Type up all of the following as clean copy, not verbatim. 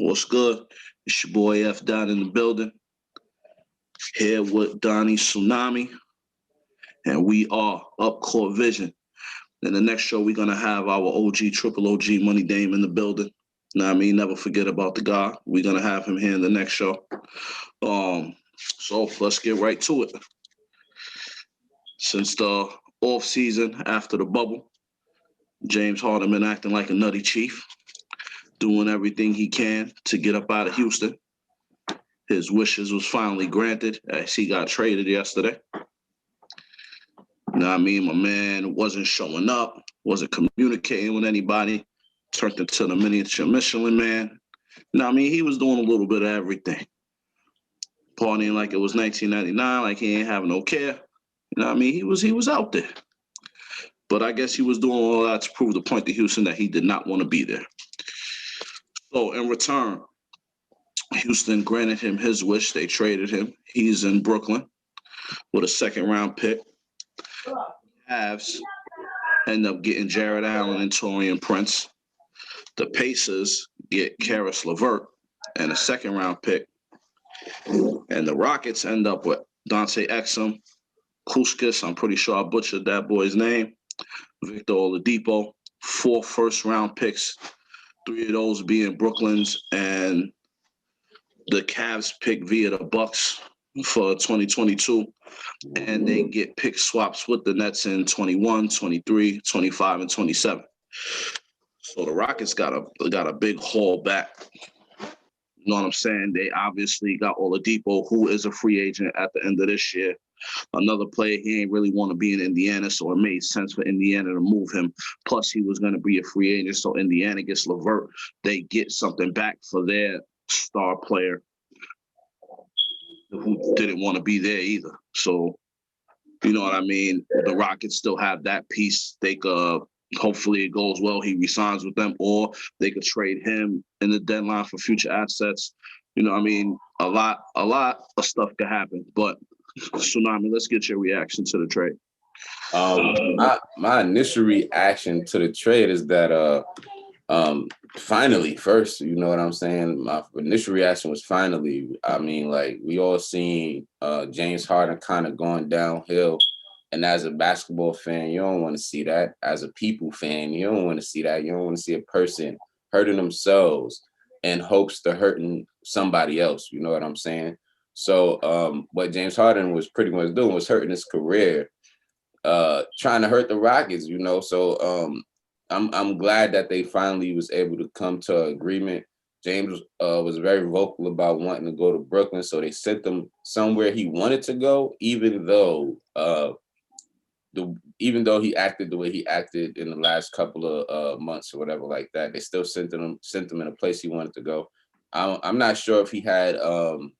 What's good? It's your boy F Dot in the building. Here with Donnie Tsunami, and we are Upcourt Vision. In the next show, we're gonna have our OG, triple OG Money Dame in the building. Know what I mean? Never forget about the guy. We're gonna have him here in the next show. So let's get right to it. Since the off season after the bubble, James Harden been acting like a nutty chief, doing everything he can to get up out of Houston. His wishes was finally granted as he got traded yesterday. You know what I mean? My man wasn't showing up, wasn't communicating with anybody, turned into the miniature Michelin man. You know what I mean? He was doing a little bit of everything. Partying like it was 1999, like he ain't having no care. You know what I mean? He was out there. But I guess he was doing all that to prove the point to Houston that he did not want to be there. So in return, Houston granted him his wish. They traded him. He's in Brooklyn with a second-round pick. Cavs end up getting Jared Allen and Taurean Prince. The Pacers get Karis LeVert and a second-round pick. And the Rockets end up with Dante Exum, Kuskis, I'm pretty sure I butchered that boy's name, Victor Oladipo, 4 first-round picks, 3 of those being Brooklyn's, and the Cavs pick via the Bucks for 2022. And they get pick swaps with the Nets in 21, 23, 25, and 27. So the Rockets got a big haul back. You know what I'm saying? They obviously got Oladipo, who is a free agent at the end of this year. Another player, he ain't really want to be in Indiana, so it made sense for Indiana to move him. Plus, he was going to be a free agent, so Indiana gets LeVert. They get something back for their star player who didn't want to be there either. So, you know what I mean? The Rockets still have that piece. They could, hopefully it goes well, he resigns with them, or they could trade him in the deadline for future assets. You know what I mean? A lot of stuff could happen. But Tsunami, let's get your reaction to the trade. My initial reaction to the trade is that finally, first, you know what I'm saying? My initial reaction was finally. I mean, like, we all seen James Harden kind of going downhill. And as a basketball fan, you don't want to see that. As a people fan, you don't want to see that. You don't want to see a person hurting themselves in hopes to hurting somebody else. You know what I'm saying? So what James Harden was pretty much doing was hurting his career, trying to hurt the Rockets, you know. So I'm glad that they finally was able to come to an agreement. James was very vocal about wanting to go to Brooklyn, so they sent him somewhere he wanted to go, even though he acted the way he acted in the last couple of months or whatever like that. They still sent him in a place he wanted to go. I'm not sure if he had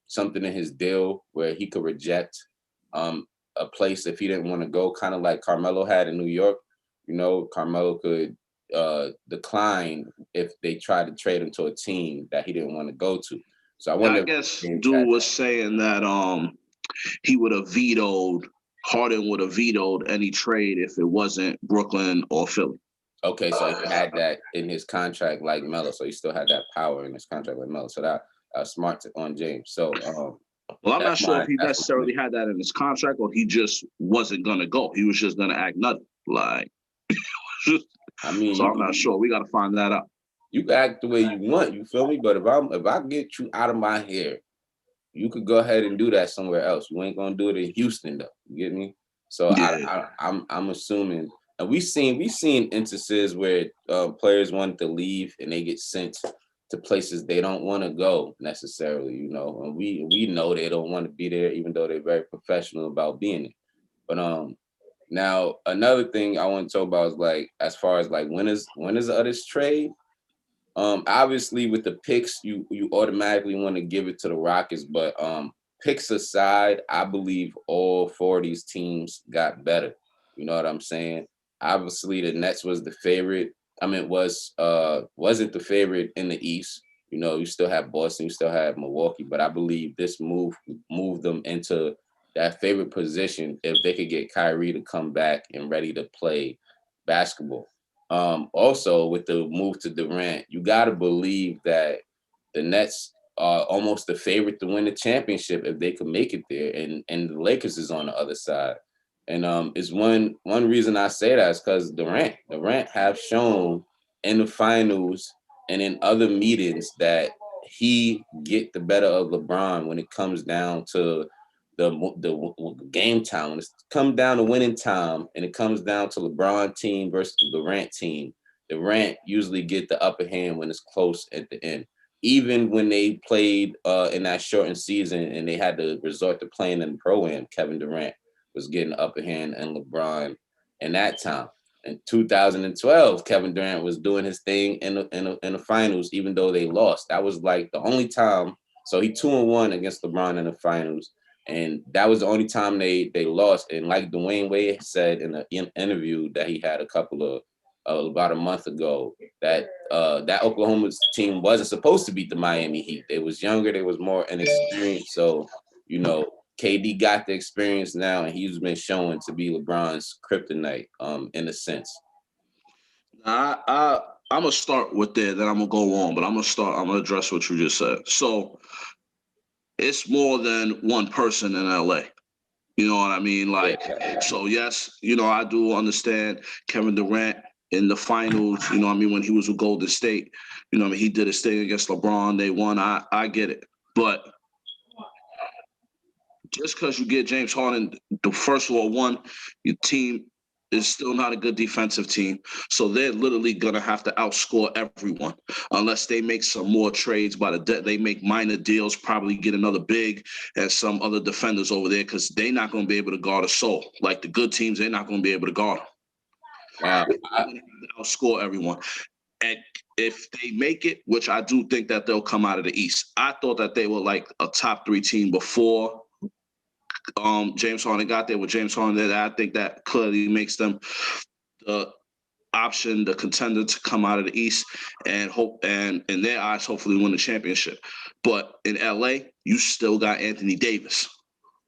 something in his deal where he could reject a place if he didn't want to go, kind of like Carmelo had in New York. You know, Carmelo could decline if they tried to trade him to a team that he didn't want to go to. So I guess dude was saying that Harden would have vetoed any trade if it wasn't Brooklyn or Philly. Okay, so he had that in his contract like Melo, so he still had that power in his contract like Melo. So that smart on James. So well, I'm not sure if he necessarily had that in his contract or he just wasn't gonna go. He was just gonna act nutty. Like, I mean, so I'm not sure. We gotta find that out. You can act the way you want, you feel me? But if I get you out of my hair, you could go ahead and do that somewhere else. You ain't gonna do it in Houston though. You get me? So yeah. I'm assuming. And we've seen instances where players wanted to leave and they get sent to places they don't want to go necessarily, you know. And we know they don't want to be there, even though they're very professional about being there. But now another thing I want to talk about is, like, as far as like when is this trade? Obviously with the picks, you automatically want to give it to the Rockets, but picks aside, I believe all 4 of these teams got better. You know what I'm saying? Obviously, the Nets was the favorite. I mean, wasn't the favorite in the East. You know, you still have Boston, you still have Milwaukee, but I believe this moved them into that favorite position if they could get Kyrie to come back and ready to play basketball. Also, with the move to Durant, you got to believe that the Nets are almost the favorite to win the championship if they could make it there, and the Lakers is on the other side. And it's one reason I say that is because Durant have shown in the finals and in other meetings that he get the better of LeBron when it comes down to the game time. When it comes down to winning time, and it comes down to LeBron team versus the Durant team, Durant usually get the upper hand when it's close at the end. Even when they played in that shortened season and they had to resort to playing in the Pro-Am, Kevin Durant was getting the upper hand and LeBron in that time. In 2012, Kevin Durant was doing his thing in the finals, even though they lost. That was like the only time. So he 2-1 against LeBron in the finals, and that was the only time they lost. And like Dwayne Wade said in an interview that he had a couple of about a month ago, that that Oklahoma team wasn't supposed to beat the Miami Heat. They was younger, they was more inexperienced. So, you know, KD got the experience now, and he's been shown to be LeBron's kryptonite, in a sense. I'm gonna start with that, then I'm gonna go on, but I'm gonna address what you just said. So it's more than one person in LA. You know what I mean? Like, so yes, you know, I do understand Kevin Durant in the finals, you know what I mean, when he was with Golden State, you know what I mean, he did his thing against LeBron, they won. I get it. But just because you get James Harden, the first of all, one, your team is still not a good defensive team. So they're literally going to have to outscore everyone unless they make some more trades they make minor deals, probably get another big and some other defenders over there because they're not going to be able to guard a soul. Like the good teams, they're not going to be able to guard them. Now, They're going to outscore everyone. And if they make it, which I do think that they'll come out of the East. I thought that they were like a top 3 team before James Harden got there. With James Harden there, I think that clearly makes them the option, the contender to come out of the East and hope, and in their eyes, hopefully win the championship. But in LA, you still got Anthony Davis.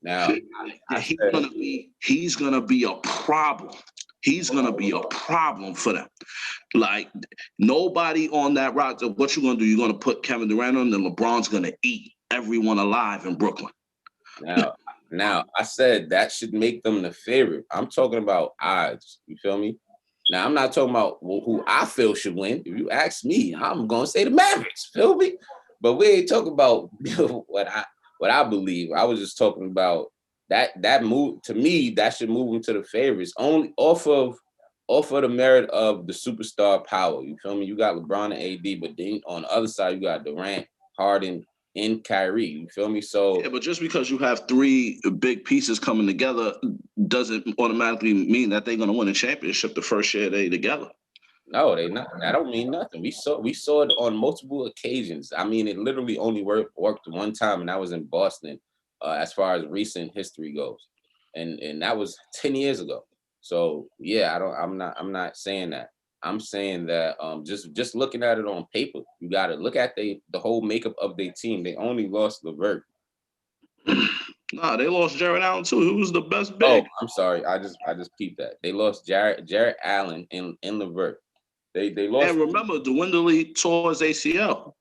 Now he's gonna be a problem. He's gonna be a problem for them. Like nobody on that roster. What you gonna do? You're gonna put Kevin Durant on, and LeBron's gonna eat everyone alive in Brooklyn. Now, I said that should make them the favorite. I'm talking about odds. You feel me? Now, I'm not talking about who I feel should win. If you ask me, I'm gonna say the Mavericks. Feel me? But we ain't talking about what I believe. I was just talking about that move. To me, that should move them to the favorites only off of the merit of the superstar power. You feel me? You got LeBron and AD, but then on the other side, you got Durant, Harden, and Kyrie. You feel me? So yeah, but just because you have 3 big pieces coming together doesn't automatically mean that they're going to win a championship the first year they together. No, they not. That don't mean nothing. We saw it on multiple occasions. I mean, it literally only worked one time, and that was in Boston, as far as recent history goes, and that was 10 years ago. So yeah, I'm not saying that. I'm saying that just looking at it on paper, you got to look at the whole makeup of their team. They only lost LeVert. Nah, they lost Jared Allen too. Who was the best big? Oh, I'm sorry. I just peeped that. They lost Jared Allen in LeVert. They lost. And remember, Dwindley tore his ACL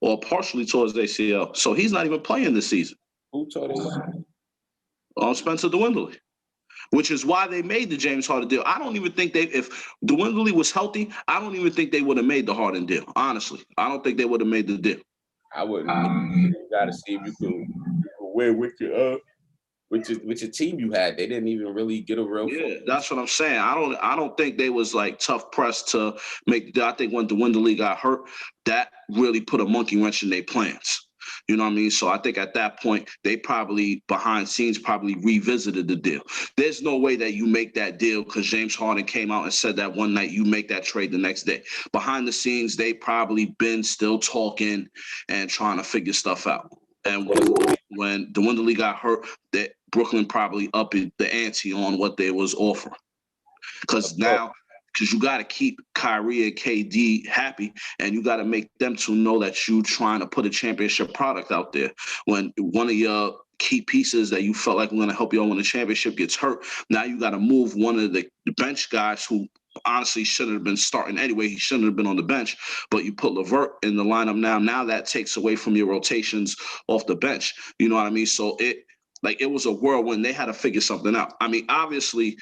or partially tore his ACL, so he's not even playing this season. Who tore his ACL? Spencer Dwindley. Which is why they made the James Harden deal. I don't even think if Dwindley was healthy, I don't even think they would have made the Harden deal. Honestly, I don't think they would have made the deal. I wouldn't. You got to see if you could win with your team you had. They didn't even really get a real. Yeah, that's what I'm saying. I don't think they was like tough pressed to make. I think when Dwindley got hurt, that really put a monkey wrench in their plans. You know what I mean? So I think at that point, they probably behind scenes probably revisited the deal. There's no way that you make that deal because James Harden came out and said that one night, you make that trade the next day. Behind the scenes, they probably been still talking and trying to figure stuff out. And when Dwindley got hurt, that Brooklyn probably upped the ante on what they was offering. Because you got to keep Kyrie and KD happy, and you got to make them to know that you trying to put a championship product out there. When one of your key pieces that you felt like we're going to help you all win the championship gets hurt, now you got to move one of the bench guys who honestly shouldn't have been starting anyway. He shouldn't have been on the bench. But you put LeVert in the lineup now. Now that takes away from your rotations off the bench. You know what I mean? So it was a whirlwind. They had to figure something out. I mean, obviously,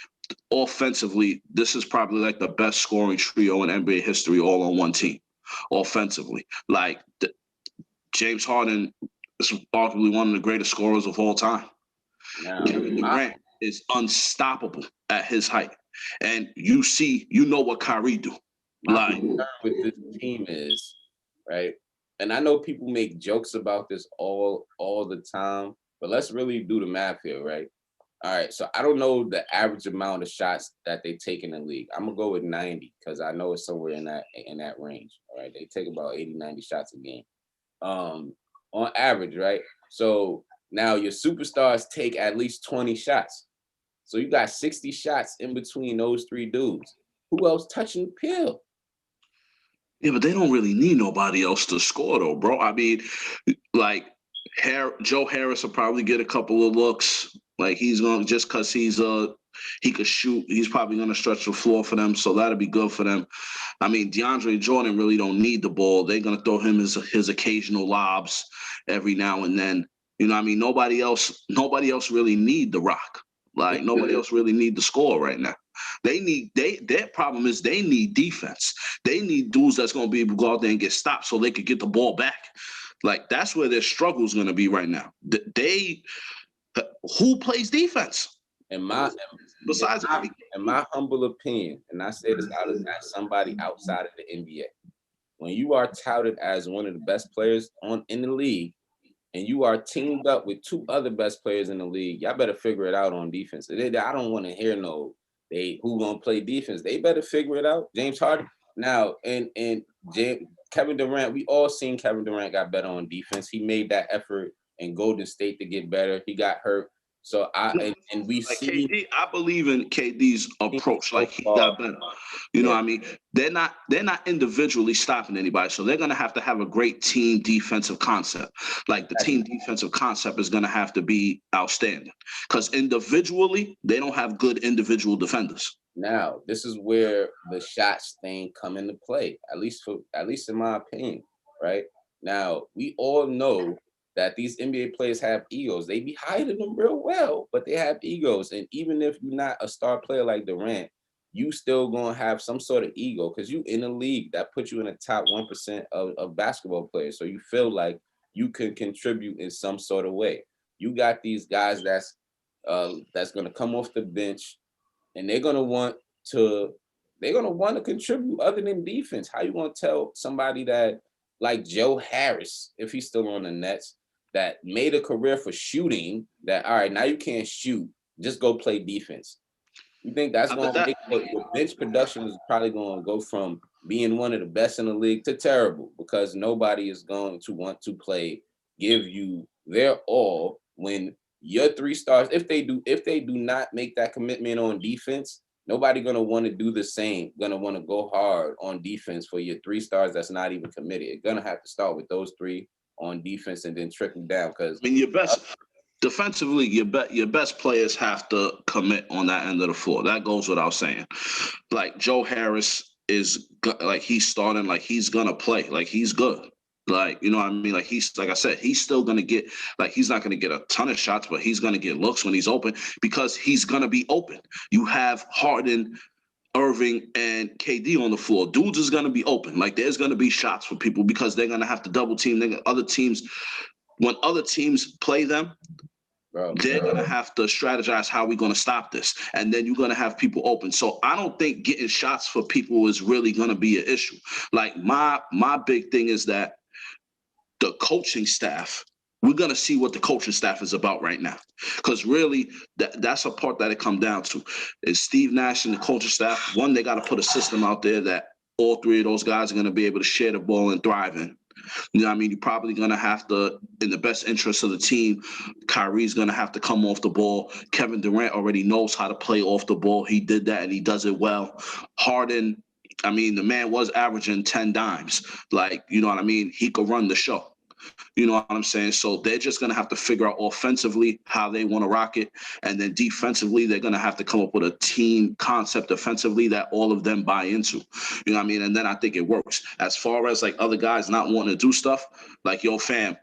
offensively, this is probably like the best scoring trio in NBA history, all on one team. Offensively, like James Harden is arguably one of the greatest scorers of all time. Now, Kevin Durant is unstoppable at his height. And you know what Kyrie do. My concern with this team is, right, and I know people make jokes about this all the time, but let's really do the math here, right? All right, so I don't know the average amount of shots that they take in the league. I'm gonna go with 90 because I know it's somewhere in that range. All right, they take about 80, 90 shots a game, on average, right? So now your superstars take at least 20 shots. So you got 60 shots in between those three dudes. Who else touching the pill? Yeah, but they don't really need nobody else to score, though, bro. I mean, like, Joe Harris will probably get a couple of looks. Like, he's going to, just because he could shoot, he's probably going to stretch the floor for them, so that'll be good for them. I mean, DeAndre Jordan really don't need the ball. They're going to throw him his occasional lobs every now and then. You know what I mean? Nobody else really need the rock. Like, nobody else really need the score right now. Their problem is they need defense. They need dudes that's going to be able to go out there and get stopped so they could get the ball back. Like, that's where their struggle is going to be right now. Who plays defense? In my humble opinion, and I say this as somebody outside of the NBA, when you are touted as one of the best players in the league, and you are teamed up with two other best players in the league, y'all better figure it out on defense. I don't want to hear who gonna play defense. They better figure it out. James Harden now and Kevin Durant. We all seen Kevin Durant got better on defense. He made that effort in Golden State to get better. He got hurt. So we see. KD, I believe in KD's approach. Like, he got better. You know what I mean? They're not individually stopping anybody. So they're gonna have to have a great team defensive concept. Like, the team defensive concept is gonna have to be outstanding. Because individually, they don't have good individual defenders. Now, this is where the shots thing come into play, at least in my opinion, right? Now, we all know that these NBA players have egos. They be hiding them real well, but they have egos. And even if you're not a star player like Durant, you still gonna have some sort of ego because you in a league that puts you in the top 1% of basketball players. So you feel like you can contribute in some sort of way. You got these guys that's gonna come off the bench and they're gonna want to contribute other than defense. How you gonna tell somebody that, like Joe Harris, if he's still on the Nets, that made a career for shooting, that, all right, now you can't shoot, just go play defense? You think that's going to make your bench production is probably going to go from being one of the best in the league to terrible, because nobody is going to want to give you their all when your three stars, if they do not make that commitment on defense, nobody going to want to do the same, going to want to go hard on defense for your three stars that's not even committed. You're going to have to start with those three on defense and then trickle down, because I mean, your best defensively, your best players have to commit on that end of the floor. That goes without saying. Like, Joe Harris is like, he's starting, like, he's gonna play, like, he's good. Like, you know what I mean? Like, like I said, he's still gonna get, like, he's not gonna get a ton of shots, but he's gonna get looks when he's open, because he's gonna be open. You have Harden, Irving, and KD on the floor. Dudes is going to be open. Like, there's going to be shots for people because they're going to have to double team. When other teams play them, they're going to have to strategize how we're going to stop this. And then you're going to have people open. So I don't think getting shots for people is really going to be an issue. Like, my big thing is that the coaching staff, we're going to see what the coaching staff is about right now. Because really, that's a part that it comes down to. Is Steve Nash and the coaching staff, one, they got to put a system out there that all three of those guys are going to be able to share the ball and thrive in. You know what I mean? You're probably going to have to, in the best interest of the team, Kyrie's going to have to come off the ball. Kevin Durant already knows how to play off the ball. He did that, and he does it well. Harden, I mean, the man was averaging 10 dimes. Like, you know what I mean? He could run the show. You know what I'm saying? So they're just going to have to figure out offensively how they want to rock it. And then defensively, they're going to have to come up with a team concept defensively that all of them buy into. You know what I mean? And then I think it works. As far as like other guys not wanting to do stuff, like, yo, fam,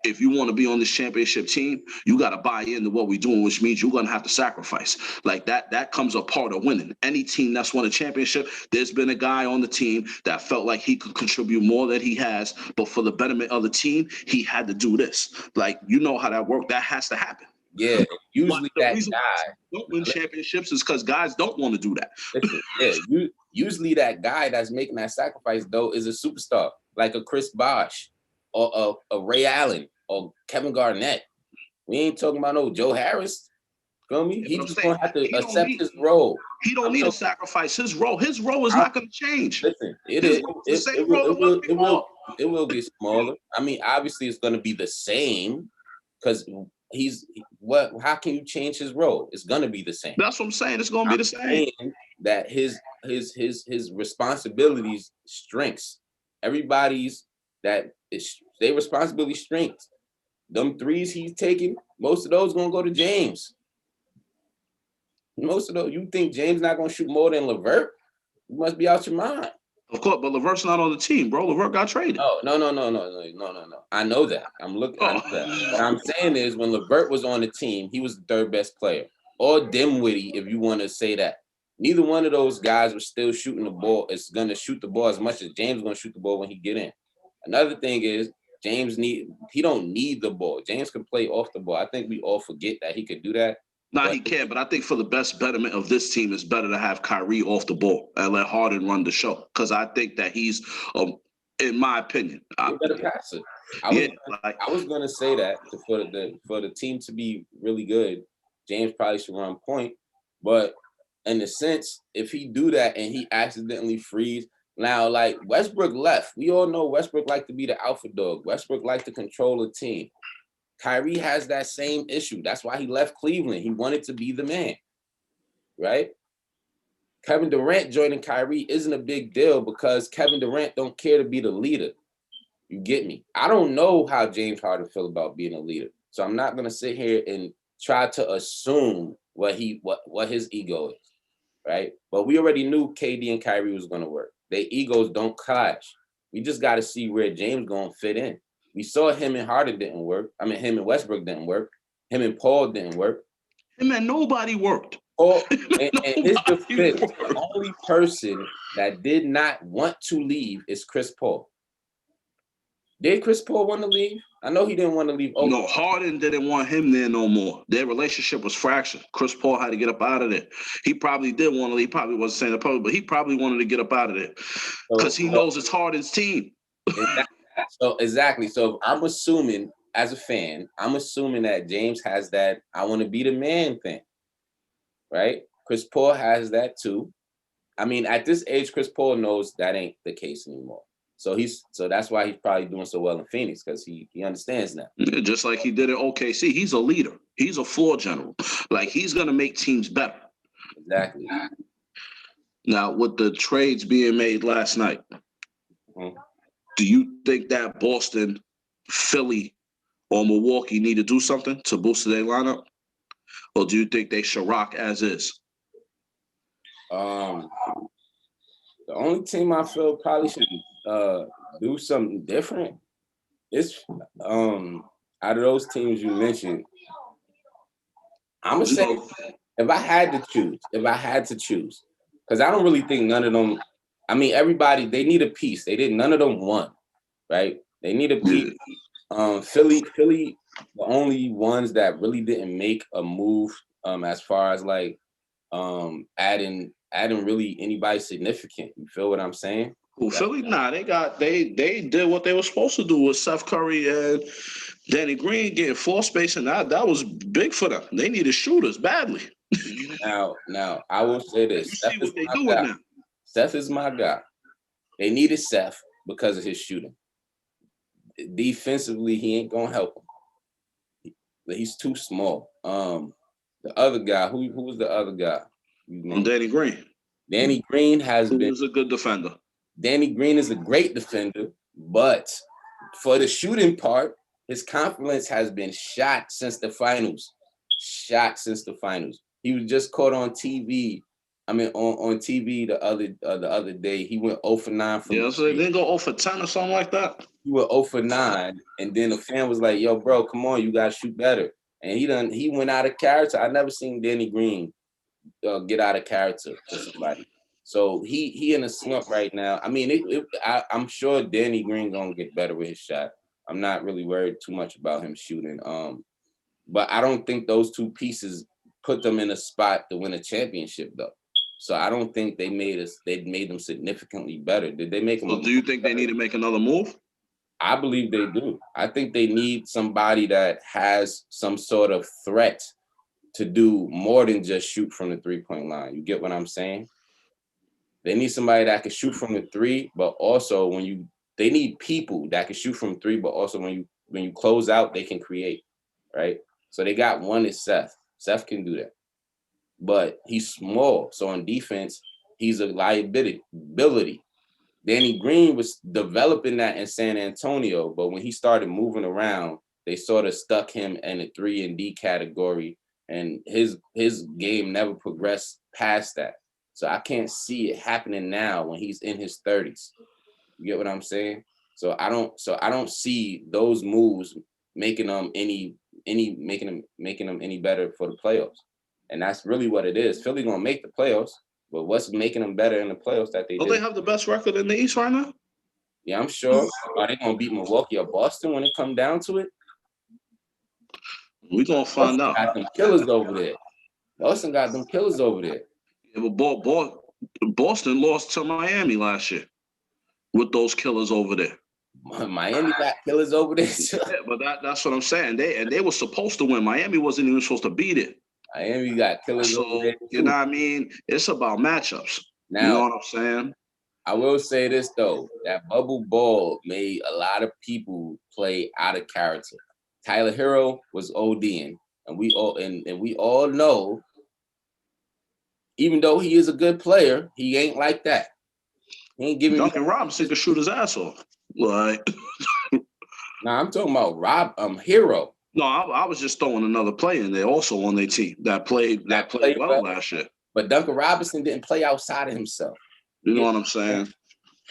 if you want to be on this championship team, you got to buy into what we're doing, which means you're going to have to sacrifice. Like that comes a part of winning. Any team that's won a championship, there's been a guy on the team that felt like he could contribute more than he has, but for the betterment of the team, he had to do this. Like, you know how that works. That has to happen. Yeah, usually but the that reason guy don't win championships is because guys don't want to do that. Listen, yeah, usually that guy that's making that sacrifice though is a superstar, like a Chris Bosh or a Ray Allen or Kevin Garnett. We ain't talking about no Joe Harris. Feel me? He's just gonna have to accept his role. He don't need to sacrifice his role. His role is not gonna change. Listen, it will get smaller. I mean, obviously it's gonna be the same because how can you change his role? It's gonna be the same. That's what I'm saying. It's gonna be the same. That his responsibilities strengths. Everybody's that is their responsibility strengths. Them threes he's taking, most of those gonna go to James. Most of those, you think James not gonna shoot more than LeVert? You must be out your mind. Of course, but LeVert's not on the team, bro. LeVert got traded. No. I know that. I'm looking. I know that. What I'm saying is, when LeVert was on the team, he was the third best player, or Dimwitty, if you want to say that. Neither one of those guys was still shooting the ball. Is gonna shoot the ball as much as James is gonna shoot the ball when he get in. Another thing is James he don't need the ball. James can play off the ball. I think we all forget that he could do that. Nah, he can, but I think for the best betterment of this team, it's better to have Kyrie off the ball and let Harden run the show. Because I think that he's, in my opinion, a better passer. I was gonna say that for the team to be really good, James probably should run point. But in a sense, if he do that and he accidentally frees, now like Westbrook left. We all know Westbrook like to be the alpha dog. Westbrook like to control a team. Kyrie has that same issue. That's why he left Cleveland. He wanted to be the man, right? Kevin Durant joining Kyrie isn't a big deal because Kevin Durant don't care to be the leader. You get me? I don't know how James Harden feel about being a leader. So I'm not going to sit here and try to assume what his ego is, right? But we already knew KD and Kyrie was going to work. Their egos don't clash. We just got to see where James going to fit in. We saw him and Harden didn't work. I mean, him and Westbrook didn't work. Him and Paul didn't work. Him and nobody worked. Paul, and his defense, the only person that did not want to leave is Chris Paul. Did Chris Paul want to leave? I know he didn't want to leave. No, Harden didn't want him there no more. Their relationship was fractured. Chris Paul had to get up out of there. He probably did want to leave. He probably wasn't saying it publicly, but he probably wanted to get up out of there because he knows it's Harden's team. Exactly. So I'm assuming, as a fan, that James has that I want to be the man thing, right? Chris Paul has that too. I mean, at this age, Chris Paul knows that ain't the case anymore. So that's why he's probably doing so well in Phoenix, because he understands now. Yeah, just like he did at OKC. He's a leader. He's a floor general. Like, he's gonna make teams better. Exactly. Now, with the trades being made last night, do you think that Boston, Philly, or Milwaukee need to do something to boost their lineup? Or do you think they should rock as is? The only team I feel probably should do something different is out of those teams you mentioned, I'm gonna say if I had to choose, because I don't really think none of them. I mean, everybody, they need a piece. None of them won, right? They need a piece. Philly, the only ones that really didn't make a move as far as like adding really anybody significant. You feel what I'm saying? Well, Philly, they did what they were supposed to do with Seth Curry and Danny Green getting floor space, and that was big for them. They needed shooters badly. Now I will say this. You see what they doing now. Seth is my guy. They needed Seth because of his shooting. Defensively, he ain't gonna help him. He's too small. The other guy, who was the other guy? Danny Green. Danny Green has been a good defender. Danny Green is a great defender, but for the shooting part, his confidence has been shot since the finals. Shot since the finals. He was just caught on TV. I mean, on TV the other day. He went 0 for 9 from. Yeah, so they didn't go 0 for 10 or something like that. He went 0 for 9, and then the fan was like, "Yo, bro, come on, you gotta shoot better." And he went out of character. I never seen Danny Green get out of character for somebody. So he in a slump right now. I mean, I'm sure Danny Green gonna get better with his shot. I'm not really worried too much about him shooting. But I don't think those two pieces put them in a spot to win a championship though. So I don't think they made them significantly better. Did they make them? So do you think they need to make another move? I believe they do. I think they need somebody that has some sort of threat to do more than just shoot from the 3-point line. You get what I'm saying? They need somebody that can shoot from the 3, but also they need people that can shoot from 3, but also when you close out, they can create, right? So they got one is Seth. Seth can do that. But he's small. So on defense, he's a liability. Danny Green was developing that in San Antonio, but when he started moving around, they sort of stuck him in a 3 and D category, and his game never progressed past that. So I can't see it happening now when he's in his 30s. You get what I'm saying? So I don't see those moves making them any better for the playoffs. And that's really what it is. Philly gonna make the playoffs, but what's making them better in the playoffs that they Don't do? they have the best record in the East right now? Yeah, I'm sure. Are they gonna beat Milwaukee or Boston when it come down to it? We're gonna find out. Got them killers over there. Boston got them killers over there. Yeah, but Boston lost to Miami last year with those killers over there. Miami got killers over there too. Yeah, but that's what I'm saying. They were supposed to win. Miami wasn't even supposed to beat it. Miami got killers over there too. You know what I mean? It's about matchups. Now, you know what I'm saying? I will say this though, that bubble ball made a lot of people play out of character. Tyler Hero was ODing, and we all know, even though he is a good player, he ain't like that. He ain't giving Duncan Robinson could shoot his ass off. Like, nah, I'm talking about Hero. No, I was just throwing another player in there also on their team that played well last year. But Duncan Robinson didn't play outside of himself. You know what I'm saying?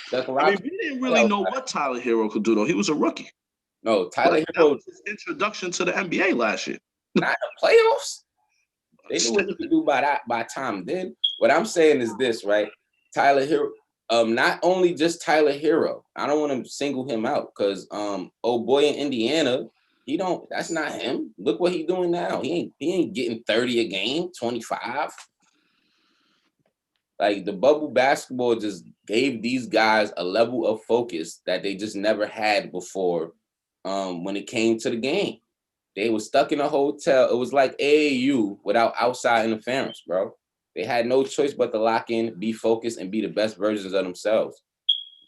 Duncan Robinson, we didn't really know what Tyler Hero could do though. He was a rookie. No, Tyler Hero was his introduction to the NBA last year. Not the playoffs. They knew what he could do by time then. What I'm saying is this, right? Tyler Hero, not only just Tyler Hero. I don't want to single him out because old boy in Indiana, that's not him. Look what he's doing now. He ain't getting 30 a game, 25. Like the bubble basketball just gave these guys a level of focus that they just never had before when it came to the game. They were stuck in a hotel. It was like AAU without outside interference, bro. They had no choice but to lock in, be focused, and be the best versions of themselves.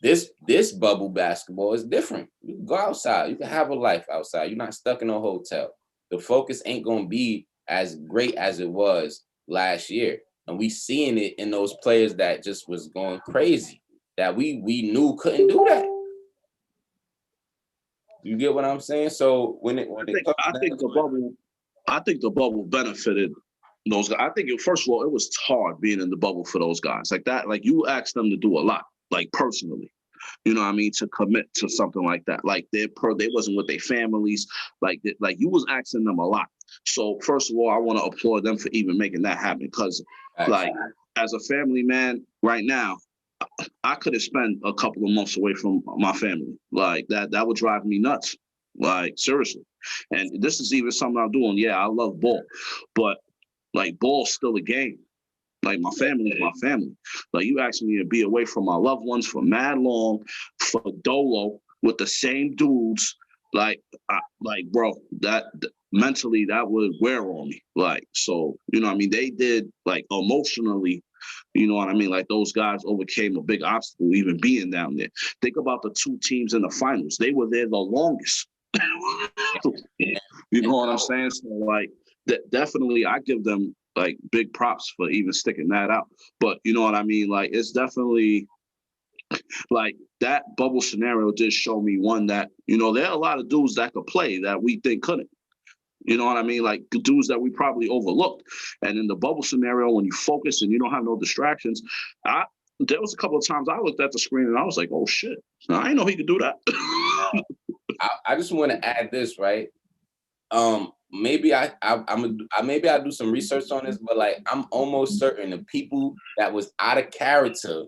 This bubble basketball is different. You can go outside. You can have a life outside. You're not stuck in a hotel. The focus ain't going to be as great as it was last year. And we seeing it in those players that just was going crazy, that we knew couldn't do that. You get what I'm saying? So I think the bubble benefited those guys. I think first of all, it was hard being in the bubble for those guys. Like that, like you asked them to do a lot, like personally. You know what I mean? To commit to something like that. Like they wasn't with their families. Like you was asking them a lot. So first of all, I want to applaud them for even making that happen. Because like as a family man right now, I could have spent a couple of months away from my family. Like that would drive me nuts. Like seriously. And this is even something I'm doing. Yeah, I love ball, but like ball's still a game. Like my family is my family. Like you asked me to be away from my loved ones for mad long, for dolo with the same dudes. Like bro, that mentally that would wear on me. Like so, you know what I mean? They did like emotionally. You know what I mean? Like those guys overcame a big obstacle even being down there. Think about the two teams in the finals. They were there the longest. You know what I'm saying? So like definitely I give them like big props for even sticking that out. But you know what I mean? Like it's definitely Like that bubble scenario did show me one that, there are a lot of dudes that could play that we think couldn't. You know what I mean? Like dudes that we probably overlooked. And in the bubble scenario, when you focus and you don't have no distractions, there was a couple of times I looked at the screen and I was like, oh shit, I didn't know he could do that. I just want to add this, right? Maybe maybe I do some research on this, but like I'm almost certain the people that was out of character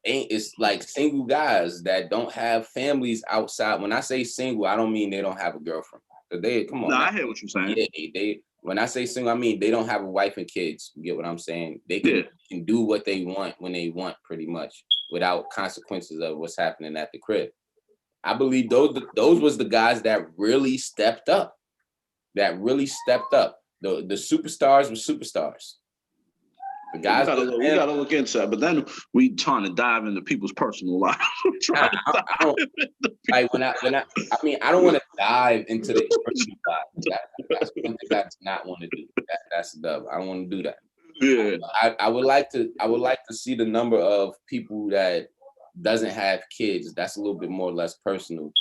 it's like single guys that don't have families outside. When I say single, I don't mean they don't have a girlfriend. They come on. No, I hear what you're saying. Yeah, they when I say single, I mean they don't have a wife and kids. You get what I'm saying? They can do what they want when they want, pretty much, without consequences of what's happening at the crib. I believe those was the guys that really stepped up. The superstars were superstars. The guys we gotta look into that, but then we trying to dive into people's personal lives. I don't want to dive into the personal life. That's something I do not want to do. That's dumb. I don't want to do that. Yeah. I would like to see the number of people that doesn't have kids. That's a little bit more or less personal.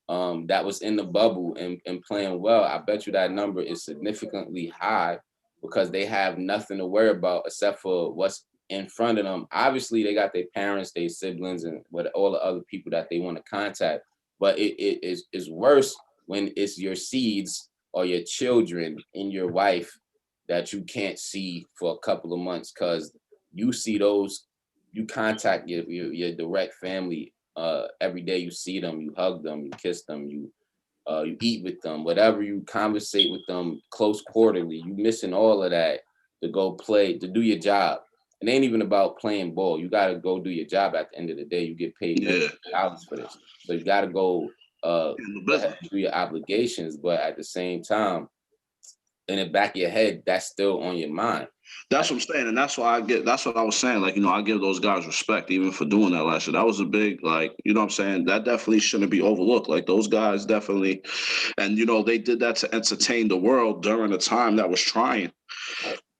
That was in the bubble and playing well. I bet you that number is significantly high because they have nothing to worry about except for what's in front of them. Obviously, they got their parents, their siblings, and all the other people that they want to contact. But it is worse when it's your seeds or your children and your wife that you can't see for a couple of months because you see those, you contact your direct family every day. You see them, you hug them, you kiss them, you eat with them, whatever, you conversate with them close quarterly. You missing all of that to go play, to do your job. It ain't even about playing ball. You got to go do your job at the end of the day. You get paid $1 for this. So you got to go do your obligations. But at the same time, in the back of your head, that's still on your mind. That's what I'm saying. And that's why that's what I was saying. Like, I give those guys respect even for doing that last year. That was a big, like, you know what I'm saying? That definitely shouldn't be overlooked. Like those guys definitely, and, they did that to entertain the world during a time that was trying,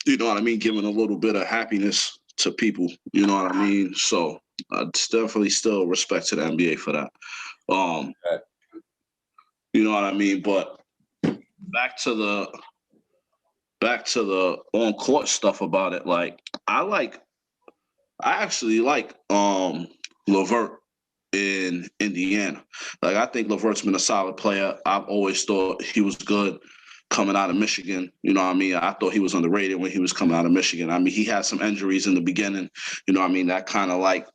you know what I mean? Giving a little bit of happiness to people, you know what I mean? So it's definitely still respect to the NBA for that. You know what I mean? But back to the on-court stuff about it. Like, I actually like LeVert in Indiana. Like, I think LeVert's been a solid player. I've always thought he was good coming out of Michigan. You know what I mean? I thought he was underrated when he was coming out of Michigan. I mean, he had some injuries in the beginning. You know what I mean? That kind of like,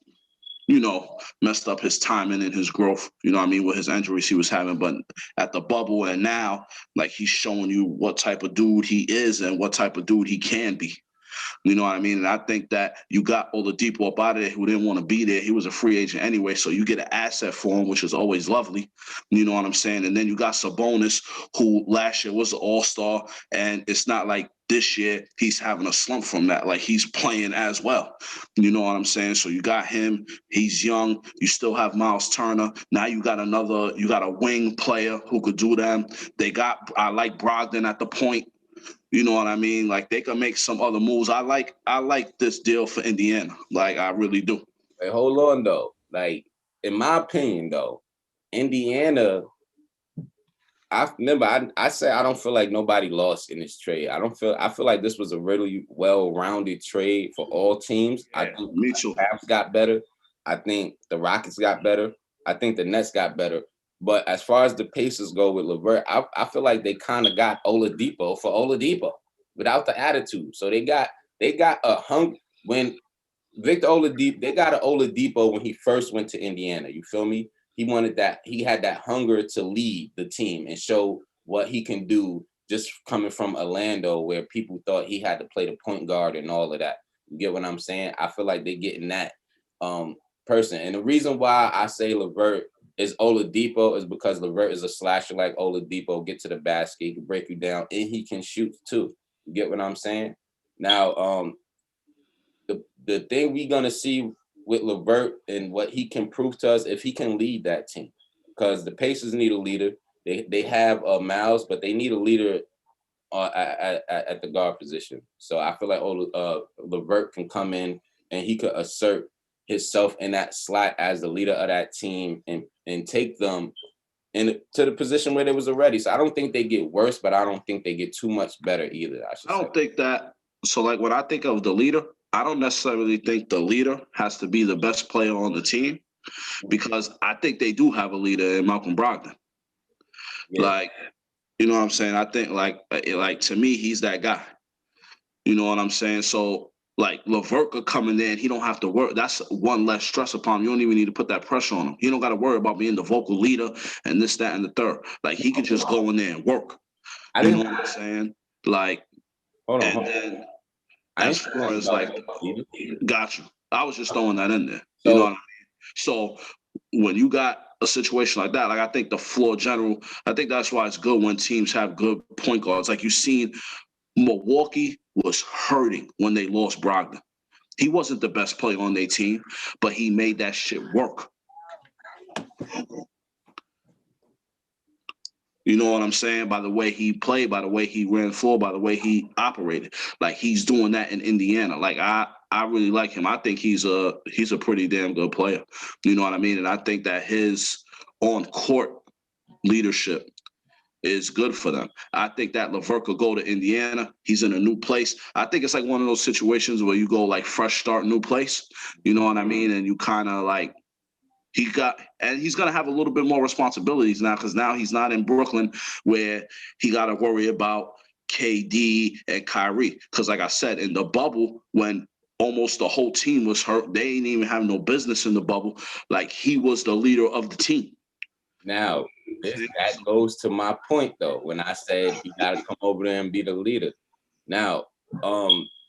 messed up his timing and his growth, you know what I mean, with his injuries he was having. But at the bubble and now, like, he's showing you what type of dude he is and what type of dude he can be. You know what I mean? And I think that you got Oladipo up out of there who didn't want to be there. He was a free agent anyway, so you get an asset for him, which is always lovely. You know what I'm saying? And then you got Sabonis, who last year was an all-star, and it's not like this year he's having a slump from that. Like, he's playing as well. You know what I'm saying? So you got him. He's young. You still have Miles Turner. Now you got a wing player who could do them. I like Brogdon at the point. You know what I mean? Like, they can make some other moves. I like this deal for Indiana. Like, I really do. Hey, hold on though. Like, in my opinion though, Indiana, I said I don't feel like nobody lost in this trade. I feel like this was a really well-rounded trade for all teams. Yeah, I think me too. The Cavs got better. I think the Rockets got better. I think the Nets got better. But as far as the Pacers go with LeVert, I feel like they kind of got Oladipo for Oladipo without the attitude. So they got a hung when Victor Oladipo, they got an Oladipo when he first went to Indiana. You feel me? He had that hunger to lead the team and show what he can do, just coming from Orlando where people thought he had to play the point guard and all of that. You get what I'm saying? I feel like they're getting that person. And the reason why I say LeVert is Oladipo is because LeVert is a slasher like Oladipo, get to the basket, he can break you down, and he can shoot too. You get what I'm saying? Now, the thing we're gonna see with LeVert and what he can prove to us if he can lead that team, because the Pacers need a leader. They have Miles, but they need a leader at the guard position. So I feel like LeVert can come in and he could assert himself in that slot as the leader of that team and take them to the position where they was already. So I don't think they get worse, but I don't think they get too much better either, I should say. I don't think that. So, like, when I think of the leader, I don't necessarily think the leader has to be the best player on the team, because I think they do have a leader in Malcolm Brogdon. Yeah. Like, you know what I'm saying? I think, like to me, he's that guy. You know what I'm saying? So, like, LeVert coming in, he don't have to work. That's one less stress upon him. You don't even need to put that pressure on him. He don't got to worry about being the vocal leader and this, that, and the third. Like, he could just go in there and work. You know what I'm saying? Like, hold on. Then as far as like, got you. I was just throwing that in there. So, you know what I mean? So when you got a situation like that, like, I think the floor general, I think that's why it's good when teams have good point guards. Like, you seen Milwaukee was hurting when they lost Brogdon. He wasn't the best player on their team, but he made that shit work. You know what I'm saying? By the way he played, by the way he ran floor, by the way he operated. Like, he's doing that in Indiana. Like, I really like him. I think he's a pretty damn good player. You know what I mean? And I think that his on-court leadership is good for them. I think that LeVert could go to Indiana. He's in a new place. I think it's like one of those situations where you go like fresh start, new place. You know what I mean? And you kind of like, he's going to have a little bit more responsibilities now, because now he's not in Brooklyn where he got to worry about KD and Kyrie. Because like I said, in the bubble, when almost the whole team was hurt, they didn't even have no business in the bubble. Like, he was the leader of the team. Now, that goes to my point, though, when I said he got to come over there and be the leader. Now,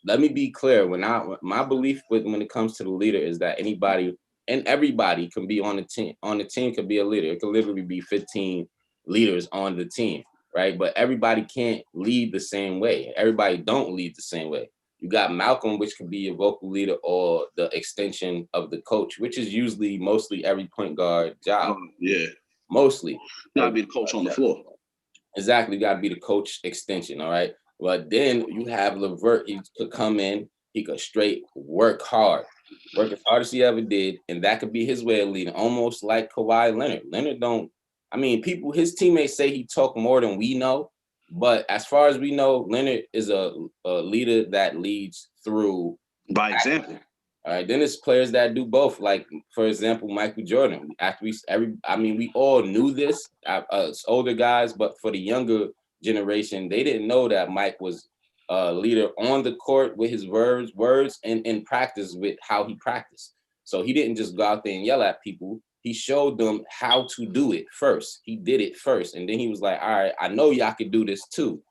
let me be clear. My belief when it comes to the leader is that anybody and everybody can be on the team. On the team could be a leader. It could literally be 15 leaders on the team, right? But everybody can't lead the same way. Everybody don't lead the same way. You got Malcolm, which could be your vocal leader or the extension of the coach, which is usually mostly every point guard job. Yeah. Mostly. You gotta be the coach on the floor. Exactly. You gotta be the coach extension. All right. But then you have LeVert. He could come in. He could straight work hard. Work as hard as he ever did. And that could be his way of leading, almost like Kawhi Leonard. People, his teammates say he talk more than we know. But as far as we know, Leonard is a leader that leads through by example. All right, then it's players that do both. Like, for example, Michael Jordan. We all knew this, us older guys, but for the younger generation, they didn't know that Mike was a leader on the court with his words, and in practice with how he practiced. So he didn't just go out there and yell at people. He showed them how to do it first. He did it first, and then he was like, "All right, I know y'all could do this too."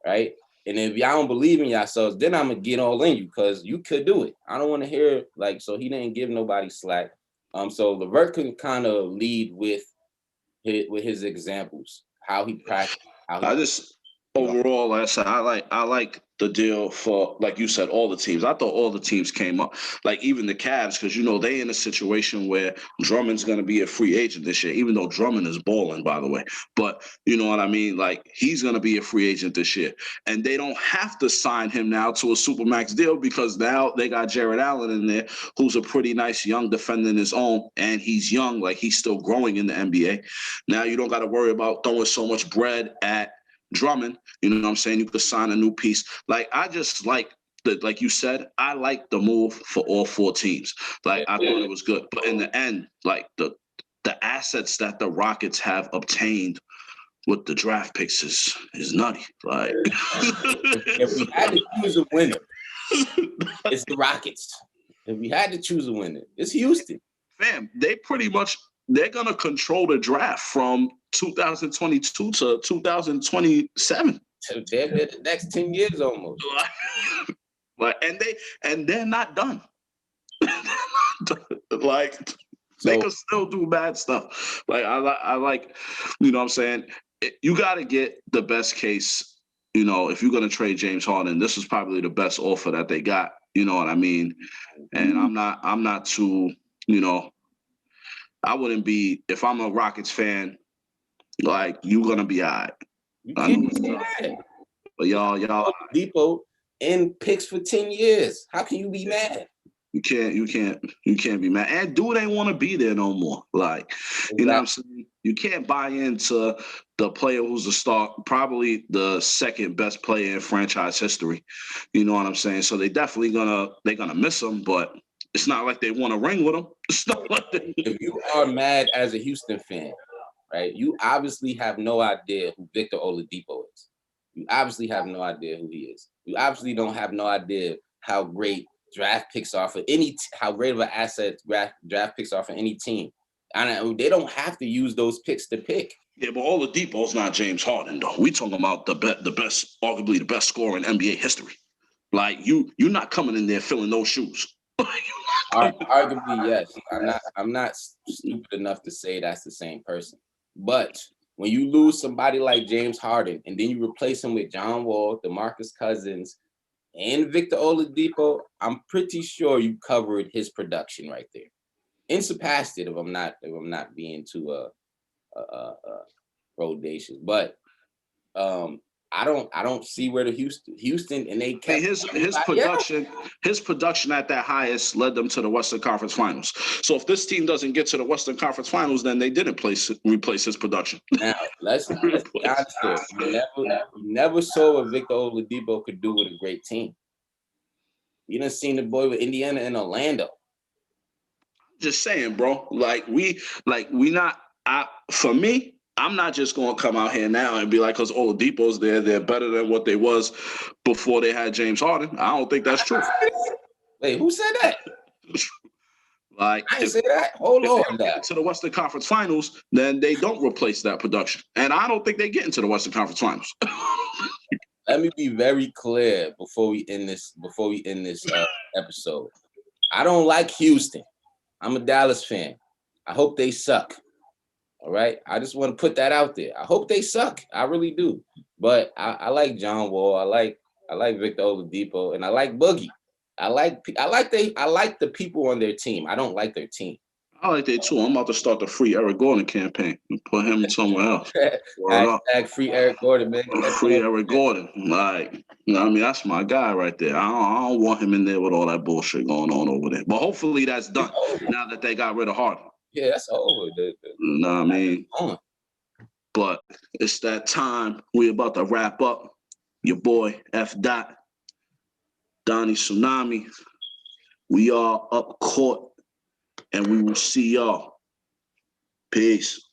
Right? And if y'all don't believe in yourselves, then I'm gonna get all in you, because you could do it. I don't want to hear so he didn't give nobody slack. So LeVert could kind of lead with his examples, how he practiced. Overall, like I said, I like the deal for, like you said, all the teams. I thought all the teams came up, like even the Cavs, because they in a situation where Drummond's going to be a free agent this year, even though Drummond is balling, by the way. But you know what I mean? Like, he's going to be a free agent this year, and they don't have to sign him now to a supermax deal, because now they got Jared Allen in there, who's a pretty nice young defender in his own, and he's young, like he's still growing in the NBA. Now you don't got to worry about throwing so much bread at Drummond. You know what I'm saying? You could sign a new piece. Like, I just like like you said, I like the move for all four teams. Like, I thought it was good. But in the end, like, the assets that the Rockets have obtained with the draft picks is nutty. Like, if we had to choose a winner, it's the Rockets. If we had to choose a winner, it's Houston. Fam, they're going to control the draft from 2022 to 2027. So they're the next 10 years almost. And they're not done. Like, they can still do bad stuff. Like, I like, you know what I'm saying? You got to get the best case. If you're going to trade James Harden, this is probably the best offer that they got. You know what I mean? And I'm not too, I wouldn't be, if I'm a Rockets fan, like, you're going to be all right. You can't be mad. But y'all Depot in picks for 10 years. How can you be mad? You can't be mad. And dude ain't want to be there no more. Like, Exactly. you know what I'm saying? You can't buy into the player who's the star, probably the second best player in franchise history. You know what I'm saying? So they're gonna miss him, but it's not like they want to ring with him. It's not like they. If you are mad as a Houston fan, right, you obviously have no idea who Victor Oladipo is. You obviously have no idea who he is. You obviously don't have no idea how great draft picks are for how great of an asset draft picks are for any team. And they don't have to use those picks to pick. Yeah, but Oladipo's not James Harden though. We talking about the best, arguably the best scorer in NBA history. Like you're not coming in there filling those shoes. Arguably, yes. I'm not stupid enough to say that's the same person. But when you lose somebody like James Harden and then you replace him with John Wall, DeMarcus Cousins, and Victor Oladipo, I'm pretty sure you covered his production right there. And surpassed it if I'm not being too rodacious. But I don't see where the Houston and they kept his production at that highest led them to the Western Conference Finals. So if this team doesn't get to the Western Conference Finals, then they didn't replace his production. Now let's be honest here. You never saw what Victor Oladipo could do with a great team. You done seen the boy with Indiana and Orlando. Just saying, bro. For me, I'm not just going to come out here now and be like, because Oladipo's there, they're better than what they was before they had James Harden. I don't think that's true. Wait, who said that? Like, I didn't say that. Hold on. They get to the Western Conference Finals, then they don't replace that production. And I don't think they get into the Western Conference Finals. Let me be very clear before we end this episode. I don't like Houston. I'm a Dallas fan. I hope they suck. All right. I just want to put that out there. I hope they suck. I really do. But I like John Wall. I like Victor Oladipo, and I like Boogie. I like the people on their team. I don't like their team. I like that too. I'm about to start the free Eric Gordon campaign and put him somewhere else. Hashtag free Eric Gordon, man. Free Eric Gordon. Like, you know what I mean? That's my guy right there. I don't want him in there with all that bullshit going on over there. But hopefully that's done now that they got rid of Harden. Yeah, that's over. You know what I mean? But it's that time. We about to wrap up. Your boy, F. Dot, Donnie Tsunami. We are Upcourt, and we will see y'all. Peace.